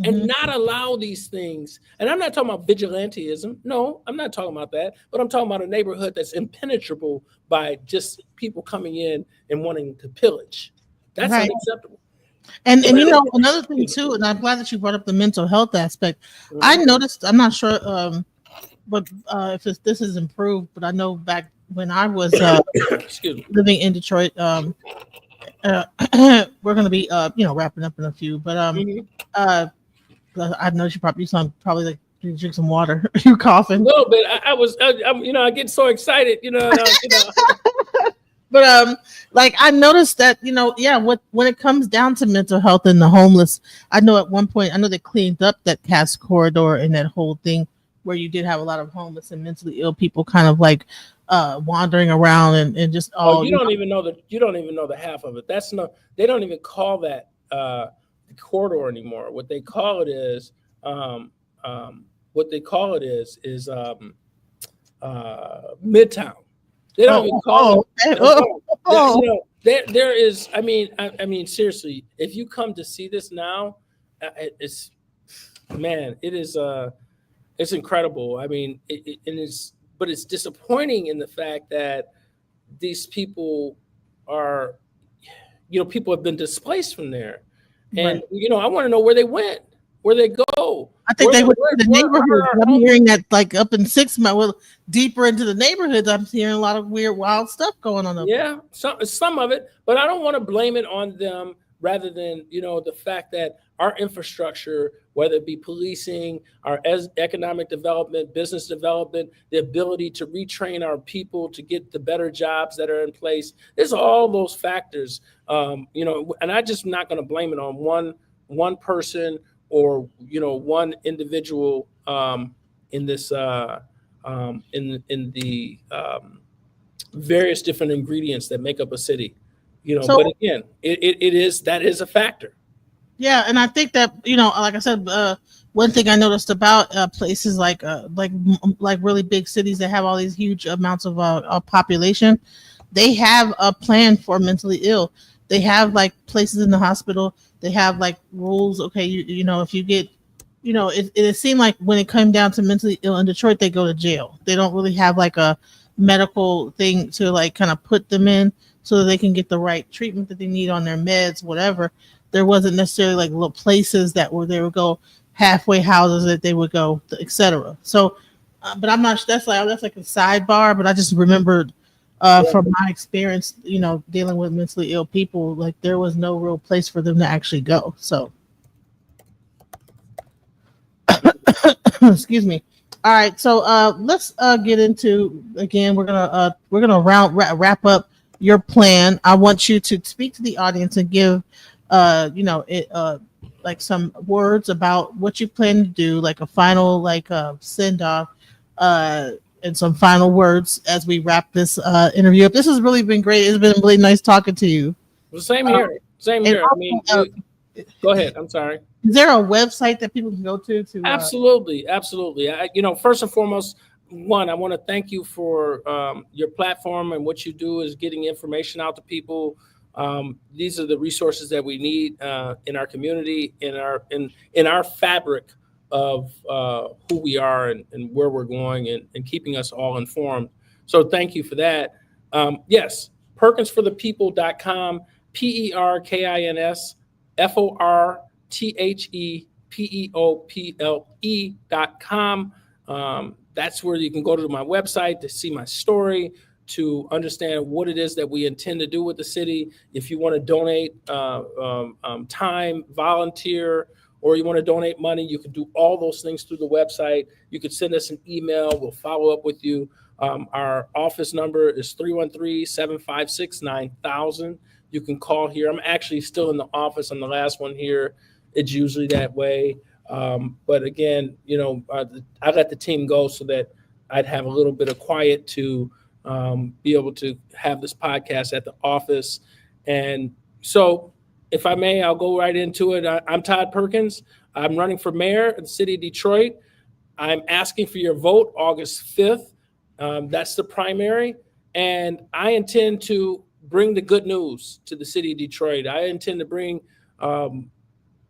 And not allow these things. And I'm not talking about vigilantism. No, I'm not talking about that. But I'm talking about a neighborhood that's impenetrable by just people coming in and wanting to pillage. That's unacceptable. And you know, another thing too, and I'm glad that you brought up the mental health aspect. I noticed, I'm not sure but if this is improved, but I know back when I was living in Detroit, we're going to be wrapping up in a few, but I know you probably like you drink some water. You're coughing. A little bit. I get so excited, But like I noticed that, when it comes down to mental health and the homeless, I know at one point they cleaned up that Cass corridor and that whole thing where you did have a lot of homeless and mentally ill people kind of like wandering around and just you don't even know the half of it. They don't even call that the corridor anymore. What they call it is Midtown. They don't even call it. There is. I mean, seriously. If you come to see this now, it is incredible. I mean, but it's disappointing in the fact that these people are, people have been displaced from there. And, I want to know where they went, where they go. I think they went to the neighborhoods. I'm hearing that like up in 6 Mile, deeper into the neighborhoods, I'm hearing a lot of weird, wild stuff going on. Yeah, some of it, but I don't want to blame it on them rather than, the fact that our infrastructure, whether it be policing, our economic development, business development, the ability to retrain our people to get the better jobs that are in place. There's all those factors, and I just not going to blame it on one person or, one individual in this in the various different ingredients that make up a city. But again, that is a factor. Yeah, and I think that like I said, one thing I noticed about places like really big cities that have all these huge amounts of population, they have a plan for mentally ill. They have like places in the hospital. They have like rules. Okay, you know, if you get, you know, it seemed like when it came down to mentally ill in Detroit, they go to jail. They don't really have like a medical thing to like kind of put them in so that they can get the right treatment that they need on their meds, whatever. There wasn't necessarily like little places that where they would go, halfway houses that they would go, etc. So, but I'm not. That's like a sidebar. But I just remembered from my experience, you know, dealing with mentally ill people, like there was no real place for them to actually go. So, excuse me. All right, so let's get into again. We're gonna wrap up your plan. I want you to speak to the audience and give you know it like some words about what you plan to do, like a final like send off, uh, and some final words as we wrap this interview up. This has really been great. It's been really nice talking to you. Well, same here. Same And here. I mean, go ahead. I'm sorry. is there a website that people can go to? Absolutely, absolutely. You know, first and foremost, one, I want to thank you for your platform, and what you do is getting information out to people. These are the resources that we need in our community, in our fabric of who we are, and where we're going, and keeping us all informed. So thank you for that. Yes, perkinsforthepeople.com, perkinsforthepeople.com. That's where you can go to my website to see my story, to understand what it is that we intend to do with the city. If you want to donate time, volunteer, or you want to donate money, you can do all those things through the website. You can send us an email. We'll follow up with you. Our office number is 313-756-9000. You can call here. I'm actually still in the office. I'm the last one here. It's usually that way. But again, you know, I let the team go so that I'd have a little bit of quiet to be able to have this podcast at the office. And so, if I may, I'll go right into it. I'm Todd Perkins. I'm running for mayor of the city of Detroit. I'm asking for your vote August 5th. That's the primary. And I intend to bring the good news to the city of Detroit. I intend to bring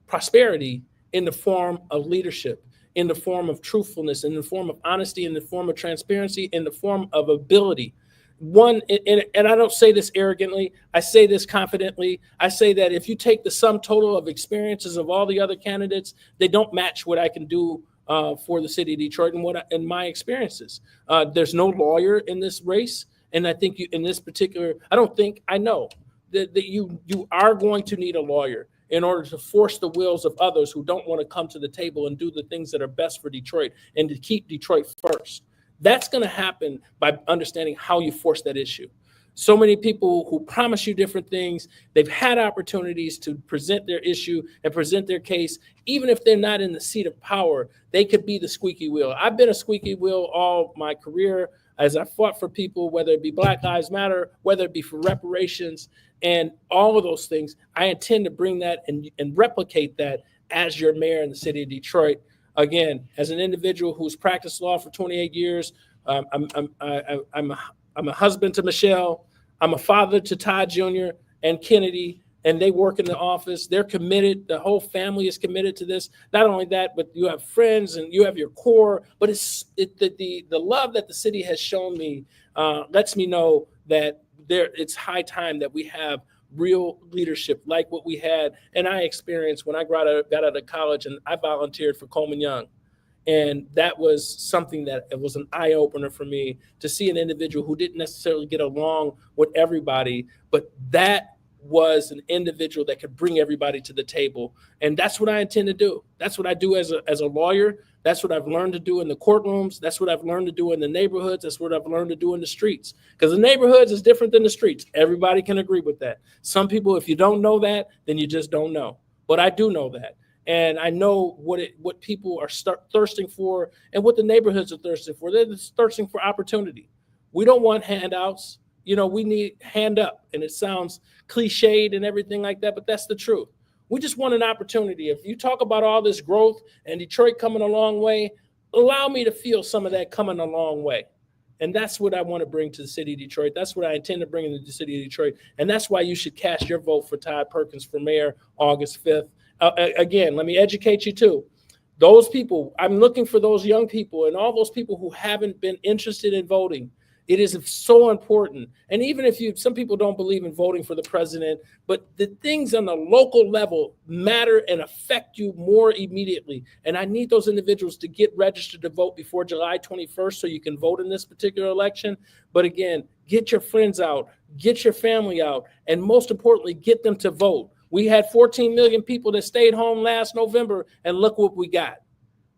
prosperity in the form of leadership, in the form of truthfulness, in the form of honesty, in the form of transparency, in the form of ability. One, and I don't say this arrogantly, I say this confidently. I say that if you take the sum total of experiences of all the other candidates, they don't match what I can do for the city of Detroit and my experiences. There's no lawyer in this race. And I think in this particular, I know that you are going to need a lawyer in order to force the wills of others who don't want to come to the table and do the things that are best for Detroit and to keep Detroit first. That's going to happen by understanding how you force that issue. So many people who promise you different things, they've had opportunities to present their issue and present their case. Even if they're not in the seat of power, they could be the squeaky wheel. I've been a squeaky wheel all my career as I fought for people, whether it be Black Lives Matter, whether it be for reparations, and all of those things. I intend to bring that and replicate that as your mayor in the city of Detroit. Again, as an individual who's practiced law for 28 years, I'm a husband to Michelle. I'm a father to Todd Jr. and Kennedy, and they work in the office. They're committed. The whole family is committed to this. Not only that, but you have friends and you have your core. But the love that the city has shown me lets me know that it's high time that we have real leadership like what we had and I experienced when I got out of college and I volunteered for Coleman Young. And that was something that it was an eye-opener for me to see an individual who didn't necessarily get along with everybody, but that was an individual that could bring everybody to the table. And that's what I intend to do. That's what I do as a lawyer. That's what I've learned to do in the courtrooms. That's what I've learned to do in the neighborhoods. That's what I've learned to do in the streets. Because the neighborhoods is different than the streets. Everybody can agree with that. Some people, if you don't know that, then you just don't know. But I do know that. And I know what people are thirsting for and what the neighborhoods are thirsting for. They're just thirsting for opportunity. We don't want handouts. You know, we need hand up. And it sounds cliched and everything like that, but that's the truth. We just want an opportunity. If you talk about all this growth and Detroit coming a long way, allow me to feel some of that coming a long way. And that's what I want to bring to the city of Detroit. That's what I intend to bring into the city of Detroit. And that's why you should cast your vote for Todd Perkins for mayor August 5th. Again, let me educate you too. Those people, I'm looking for those young people and all those people who haven't been interested in voting. It is so important. And even if some people don't believe in voting for the president, but the things on the local level matter and affect you more immediately. And I need those individuals to get registered to vote before July 21st so you can vote in this particular election. But again, get your friends out, get your family out, and most importantly, get them to vote. We had 14 million people that stayed home last November, and look what we got.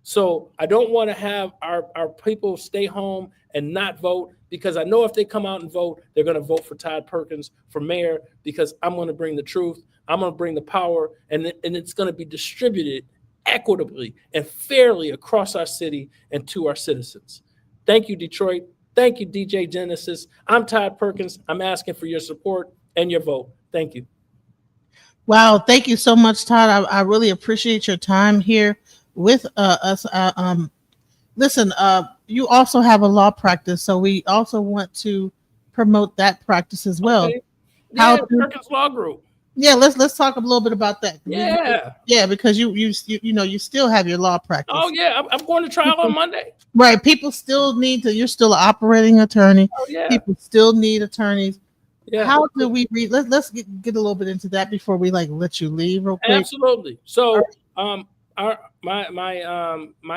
So I don't want to have our people stay home and not vote, because I know if they come out and vote, they're going to vote for Todd Perkins for mayor, because I'm going to bring the truth. I'm going to bring the power, and it's going to be distributed equitably and fairly across our city and to our citizens. Thank you, Detroit. Thank you, DJ Genesis. I'm Todd Perkins. I'm asking for your support and your vote. Thank you. Wow, thank you so much, Todd. I really appreciate your time here with us. Listen, you also have a law practice, so we also want to promote that practice as well. Okay. Yeah, Perkins Law Group. Yeah, let's talk a little bit about that. Yeah, because you still have your law practice. Oh yeah, I'm going to trial on Monday. Right, people still need to. You're still an operating attorney. Oh yeah, people still need attorneys. Yeah. How do we read? Let's get a little bit into that before we let you leave real quick. Absolutely. So, my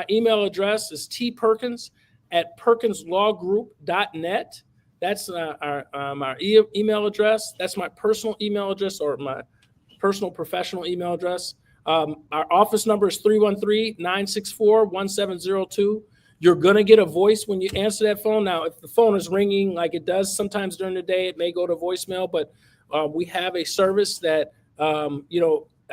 email address is tperkins@perkinslawgroup.net. That's our email address. That's my personal email address, or my personal professional email address. Our office number is 313-964-1702. You're going to get a voice when you answer that phone. Now, if the phone is ringing like it does sometimes during the day, it may go to voicemail, but we have a service that, our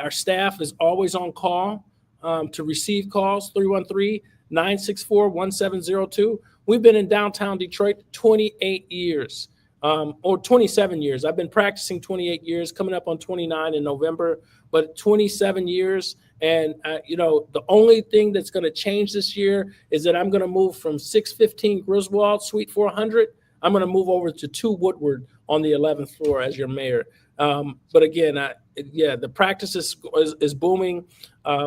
staff is always on call to receive calls, 313-964-1702. We've been in downtown Detroit 28 years, or 27 years. I've been practicing 28 years, coming up on 29 in November, but 27 years. And, the only thing that's going to change this year is that I'm going to move from 615 Griswold, Suite 400. I'm going to move over to 2 Woodward on the 11th floor as your mayor. But again, the practice is booming.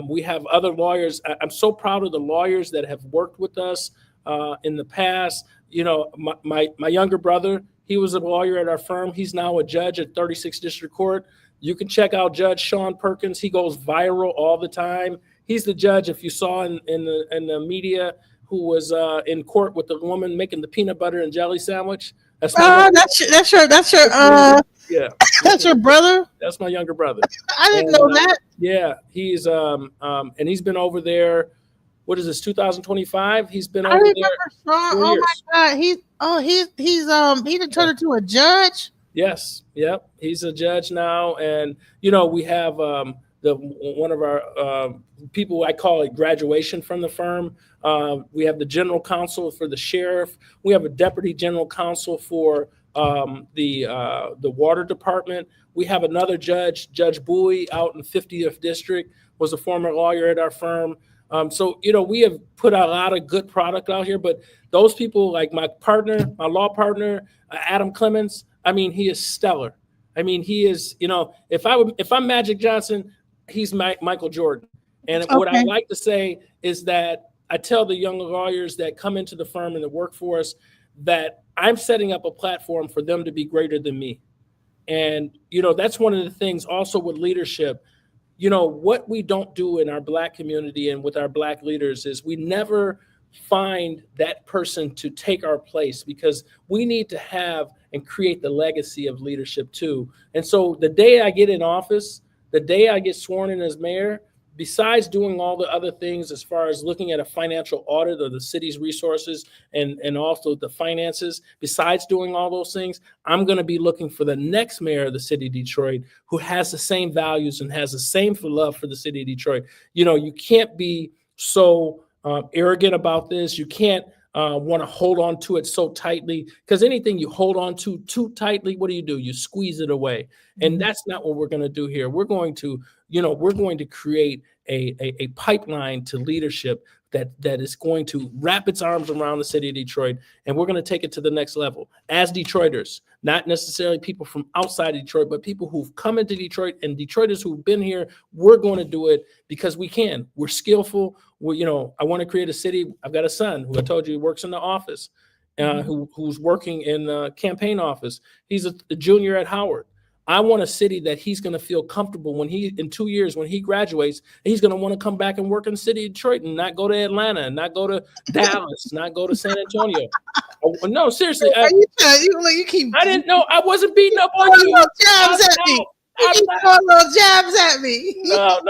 We have other lawyers. I'm so proud of the lawyers that have worked with us in the past. My younger brother, he was a lawyer at our firm. He's now a judge at 36th District Court. You can check out Judge Sean Perkins. He goes viral all the time. He's the judge, if you saw in the media, who was in court with the woman making the peanut butter and jelly sandwich. That's your brother. That's my younger brother. I didn't know that. Yeah, he's and he's been over there. What is this? 2025. He's been over there. Oh my God. He done turned into a judge. Yes. Yep. He's a judge now. And, we have one of our people, I call it graduation from the firm. We have the general counsel for the sheriff. We have a deputy general counsel for the water department. We have another judge, Judge Bowie, out in 50th District, was a former lawyer at our firm. So, we have put a lot of good product out here, but those people, like my law partner, Adam Clemens, he is stellar. He is, if I'm Magic Johnson, he's Michael Jordan. And What I like to say is that I tell the young lawyers that come into the firm and that work for us that I'm setting up a platform for them to be greater than me. And, that's one of the things also with leadership. What we don't do in our Black community and with our Black leaders is we never find that person to take our place, because we need to have and create the legacy of leadership too. And so the day I get in office, the day I get sworn in as mayor, besides doing all the other things as far as looking at a financial audit of the city's resources and also the finances, besides doing all those things, I'm going to be looking for the next mayor of the city of Detroit who has the same values and has the same love for the city of Detroit. You can't be so arrogant about this. You can't want to hold on to it so tightly, because anything you hold on to too tightly, what do? You squeeze it away. And that's not what we're going to do here. We're going to create a pipeline to leadership that is going to wrap its arms around the city of Detroit, and we're going to take it to the next level as Detroiters, not necessarily people from outside Detroit, but people who've come into Detroit and Detroiters who've been here. We're going to do it because we can. We're skillful. I want to create a city. I've got a son who I told you works in the office, who's working in the campaign office. He's a junior at Howard. I want a city that he's going to feel comfortable in 2 years, when he graduates, he's going to want to come back and work in the city of Detroit and not go to Atlanta and not go to Dallas, not go to San Antonio. No, seriously. You keep. I didn't know. I wasn't beating up on you. Jabs at me. You keep throwing little jabs at me. No,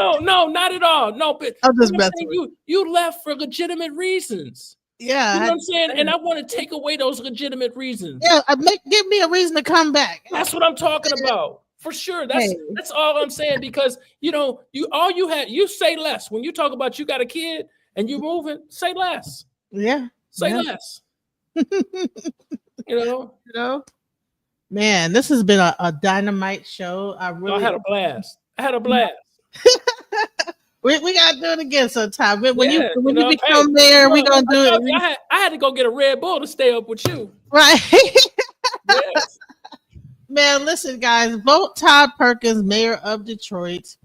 not at all. No, but I'm just messing with you left for legitimate reasons. Yeah, you know what I'm saying? And I want to take away those legitimate reasons. Yeah, give me a reason to come back. That's what I'm talking about. For sure. That's all I'm saying, because you say less. When you talk about you got a kid and you moving, say less. Yeah. Say less. Man, this has been a dynamite show. I had a blast. We gotta do it again sometime. When you become mayor, we're gonna do it. I had to go get a Red Bull to stay up with you. Right. Yes. Man, listen, guys, vote Todd Perkins, mayor of Detroit.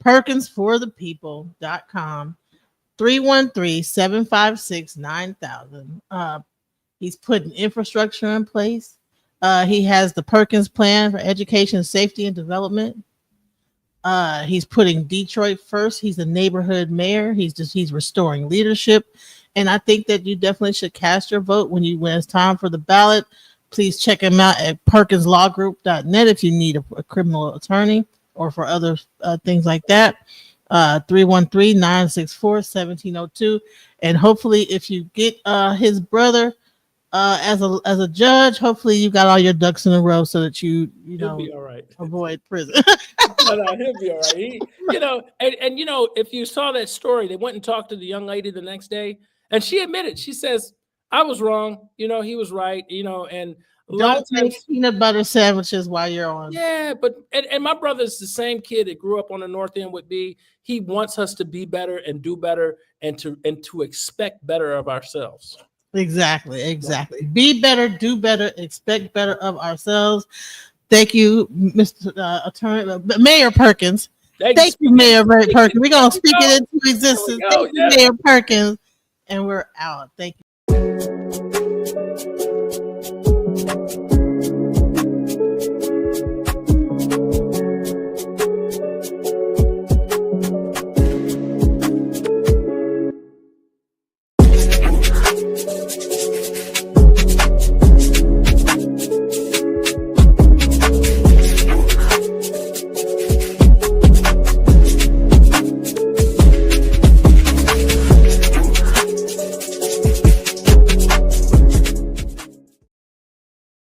PerkinsForThePeople.com. 313-756-9000. He's putting infrastructure in place. He has the Perkins Plan for Education, Safety, and Development. He's putting Detroit first. He's a neighborhood mayor. He's restoring leadership. And I think that you definitely should cast your vote when it's time for the ballot. Please check him out at perkinslawgroup.net if you need a criminal attorney or for other things like that. 313-964-1702. And hopefully if you get his brother as a judge, hopefully you got all your ducks in a row so that you he'll be all right. Avoid prison. No, he'll be all right. And if you saw that story, they went and talked to the young lady the next day, and she admitted, she says, I was wrong. He was right. And a lot of times, peanut butter sandwiches while you're on. Yeah, but and my brother's the same kid that grew up on the North End with me. He wants us to be better and do better and to expect better of ourselves. Exactly. Be better, do better, expect better of ourselves. Thank you, Mr. Mayor Perkins. Thank you, Mayor Perkins. We're gonna speak it into existence. Thank you, Mayor Perkins, and we're out. Thank you.